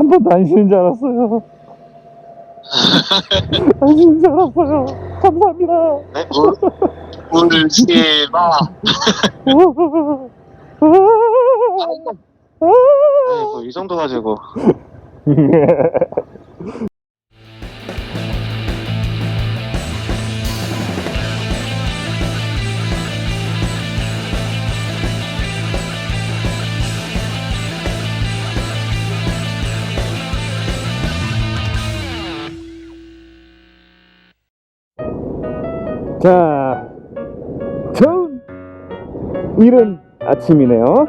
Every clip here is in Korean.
한 번도 안 쉬는 줄 알았어요. 안 쉬는 줄 알았어요. 감사합니다. 네? 울지 마. 뭐 이 정도 가지고. 자, 처음 이른 아침이네요.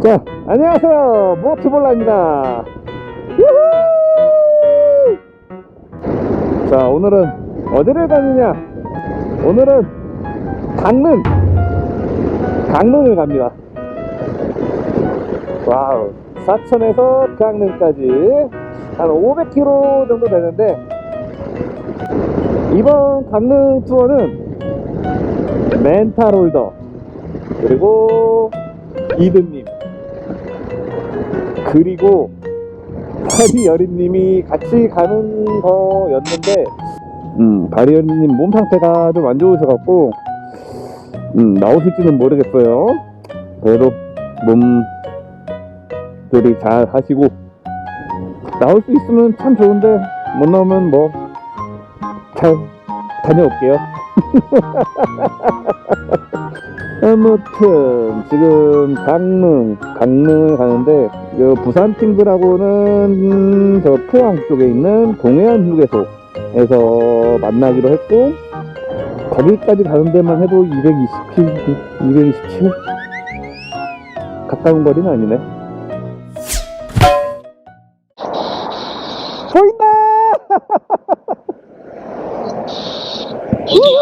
자, 안녕하세요. 모트볼라입니다. 유후! 자, 오늘은 어디를 가느냐? 오늘은 강릉을 갑니다. 와우, 사천에서 강릉까지 한 500km 정도 되는데, 이번 강릉 투어는 멘탈홀더 그리고 이든님 그리고 바리여린님이 같이 가는 거였는데 바리여린님 몸 상태가 좀 안 좋으셔갖고 나오실지는 모르겠어요. 그래도 몸조리 잘 하시고 나올 수 있으면 참 좋은데 못 나오면 뭐 잘 다녀올게요. 아무튼 지금 강릉을 가는데 부산 팀들하고는 저 포항 쪽에 있는 동해안 휴게소에서 만나기로 했고, 거기까지 가는 데만 해도 227 가까운 거리는 아니네. 보인다. 어디야?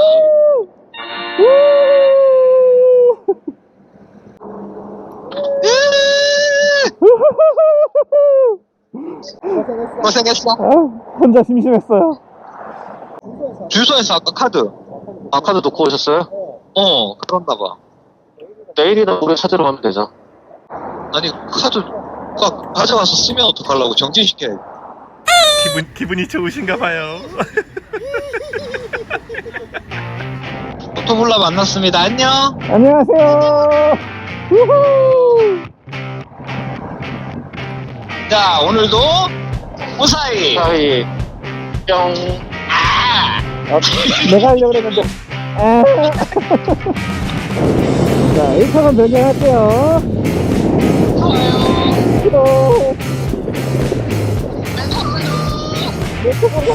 고생했어. 혼자 심심했어요. 주소에서 아까 카드 놓고 오셨어요? 그런가봐. 내일이나 모레 찾으러 가면 되죠. 아니 카드 꽉 가져와서 쓰면 어떡하려고. 정진시켜야지. 기분이 좋으신가 봐요. 오토블라 만났습니다. 안녕. 안녕하세요. 우후. 자, 오늘도 무사히 뿅. 내가 하려고 그랬는데. 자, 1차선 변경할게요. 좋아요. 구독. 유튜브가.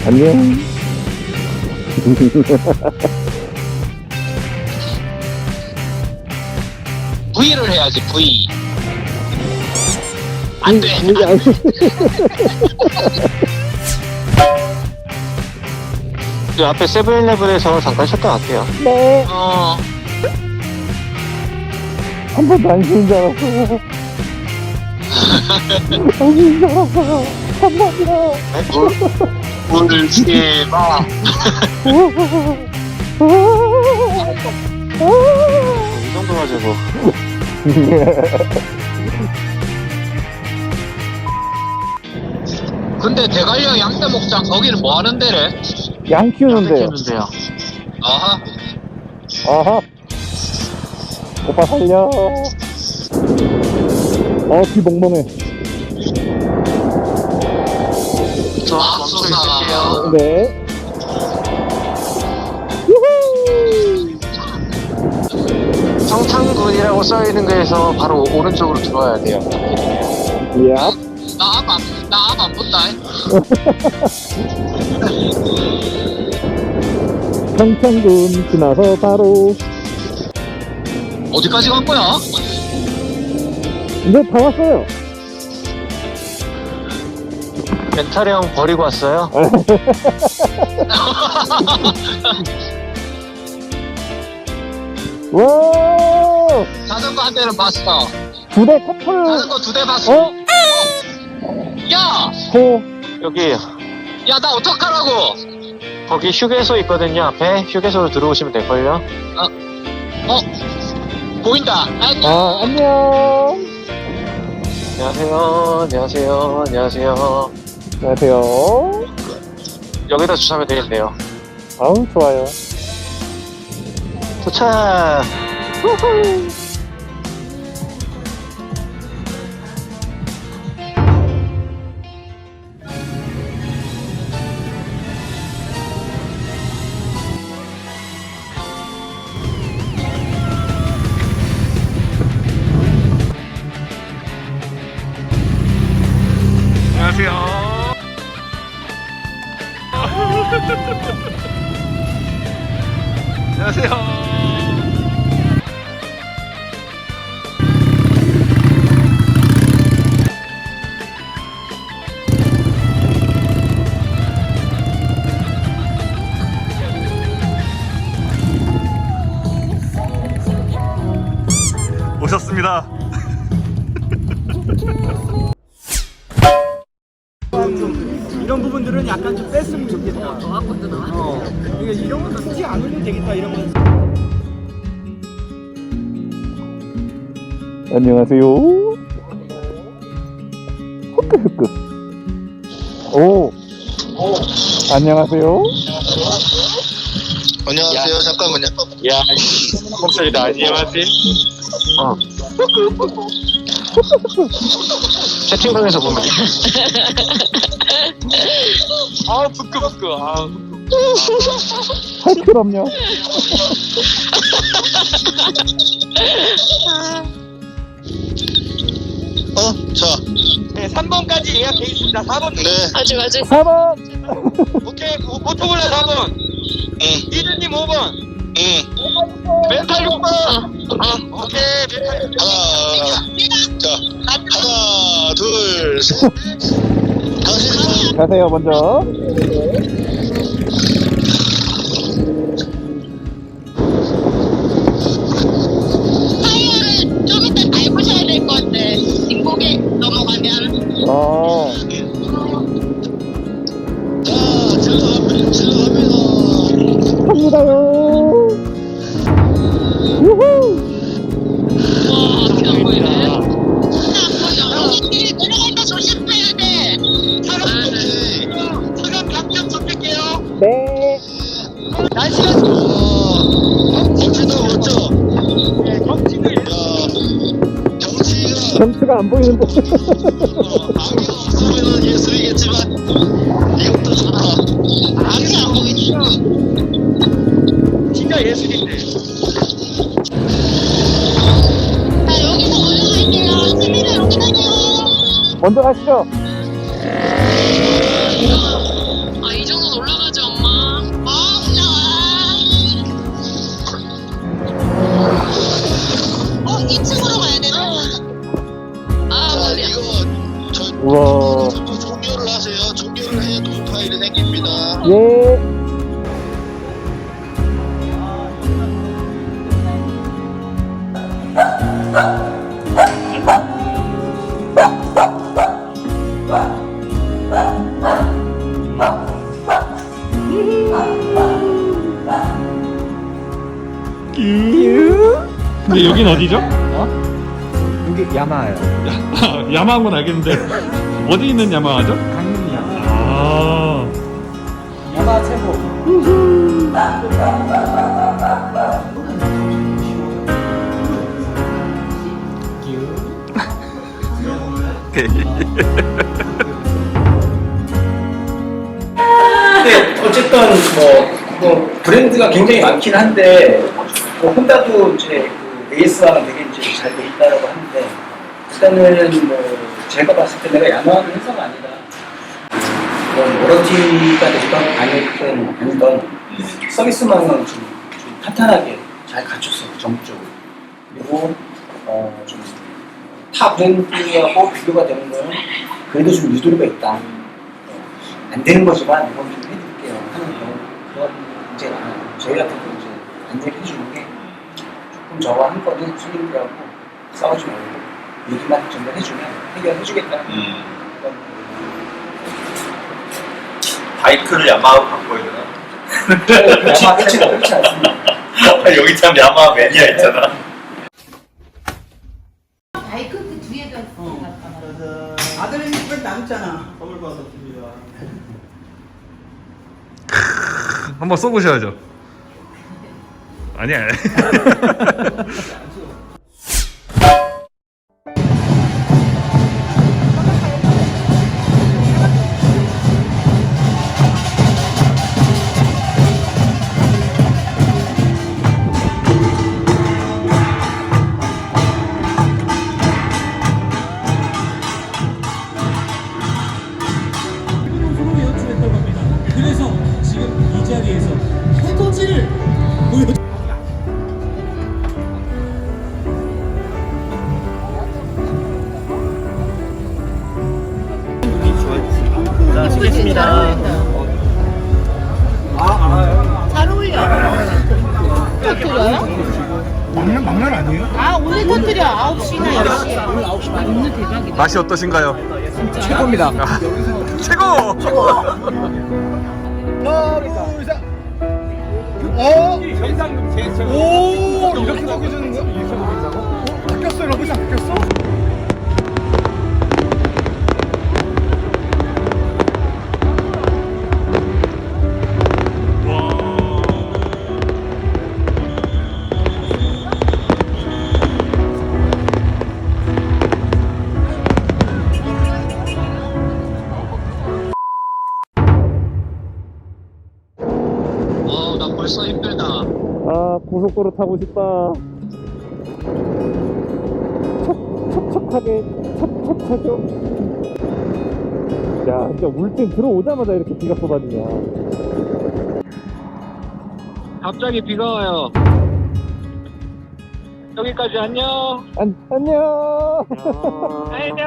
안녕. V를 해야지. V. 안 돼. 그 앞에 세븐일레븐에서 잠깐 쉬었다 갈게요. 네. 한 번도 안 쉬는 줄 알았어요. 안 쉬는 줄 알았어요. 감사합니다. 울지 마. 이 정도 가지고. 근데 대관령 양떼 목장 거기는 뭐 하는 데래? 양 키우는데요. 아하. 아하. 오빠 살려. 귀 멍멍해. 저 맙소사. 네. 유후. 성탄군이라고 써있는 거에서 바로 오른쪽으로 들어와야 돼요. 얍. 나 앞 안 본다. 성탄군 지나서 바로. 어디까지 간 거야? 이제 다 왔어요. 멘탈 형 버리고 왔어요? 와. 자전거 한 대는 봤어. 2대 커플. 자전거 2대 봤어. 야! 호. 여기. 야, 나 어떡하라고? 거기 휴게소 있거든요. 앞에 휴게소로 들어오시면 될걸요. 보인다. 아, 안녕. 안녕하세요. 안녕하세요. 안녕하세요. 안녕하세요. 여기다 주차하면 되겠네요. 아우, 좋아요. 도착. 안녕하세요. 안녕하세요. 오셨습니다. 이런 부분들은 약간 좀 뺐으면 좋겠다. 그러니까 이런 건 쓰지 않으면 되겠다. 이런 건. 안녕하세요. 후끄후끄. 오. 안녕하세요. 안녕하세요. 잠깐만요. 야, 목소리다. 안녕하세요. 채팅방에서 보면. 아, 부끄부끄. 아, 할 필요없냐? 자, 네, 3번까지 예약돼 있습니다. 4번. 네. 아직 4번. 오케이. 보통을라 4번. 응, 이든님 5번. 응. 멘탈 6번. 오케이. 멘탈 6번. 하나, 둘, 셋. 다시. 가세요, 먼저. 타이어를 좀 이따 밟으셔야 될 것 같아. 뒷목에 넘어가면. 아, 자, 질러갑니다. 갑니다요. 유후. 와, 앞이 안 보이네. 안 보여. 내려갈 때 조심해야 돼. 차가 감정 접을게요. 네. 날씨가 멋지다, 멋져. 경치도 야, 경치가 경치가 안 보이는데. 안경 없으면 예술이겠지만, 이것도 좋다. 앞이 안 보이지. 진짜 예술인데. 자, 여기서 올라갈게요. 스미를 여기 다녀요. 먼저 가시죠. 아, 이 정도는 올라가지, 엄마. 올라와. 2층으로 가야 되나? 아, 자, 머리야. 이거, 우와. 종료를 하세요. 종료를 해야 돈 파일이 생깁니다. 예. 근데 여긴 어디죠? 여기 야마예요. 야마한 건 알겠는데 어디 있는 야마하죠? 강릉이야. 아, 야마 최고. 근데 어쨌든 뭐 브랜드가 굉장히 많긴 한데 뭐 혼다도 이제 그 AS와는 되게 이제 잘 돼 있다라고 하는데 일단은 뭐 제가 봤을 때 내가 야마하는 회사가 아니라 뭐 워런티가 되던 아니던 서비스망은 좀 탄탄하게 잘 갖췄어 전국적으로. 그리고 좀 타 브랜드하고 비교가 되는 거는 그래도 좀 유도리가 있다. 안 되는 거지만 이건 좀 해드릴게요 하는 그런 이제 저희 같은 경우 이제 안내를 해주는 게 조금 저와 한 번은 손님들하고 싸우지 말고 얘기만 전달해주면 해결해주겠다는 그런. 바이크를 야마하고 바꿔야 되나? 그렇지 않습니다. 여기 참 야마 매니아 있잖아. 바이크 그 뒤에도 아들은 이빨 남잖아. 한번 써보셔야죠. 아니야. 그래서 지금 이 자리에서 해돋이를 보여. 자, 쓰겠습니다. 잘 어울려. 터트려요? 막날 아니에요? 아, 오늘 터트려. 9시나 10시에. 오늘 9시 오늘 대박이다. 맛이 어떠신가요? 최고입니다. 최고! 오, 이렇게 먹여주는 거야? 바뀌었어요, 러브샷 바뀌었어? 나 벌써 힘들다. 아, 고속도로 타고 싶다. 척척하게, 척척하죠. 야, 진짜 울진 들어오자마자 이렇게 비가 쏟아지냐. 갑자기 비가 와요. 여기까지 안녕. 안녕! 안녕.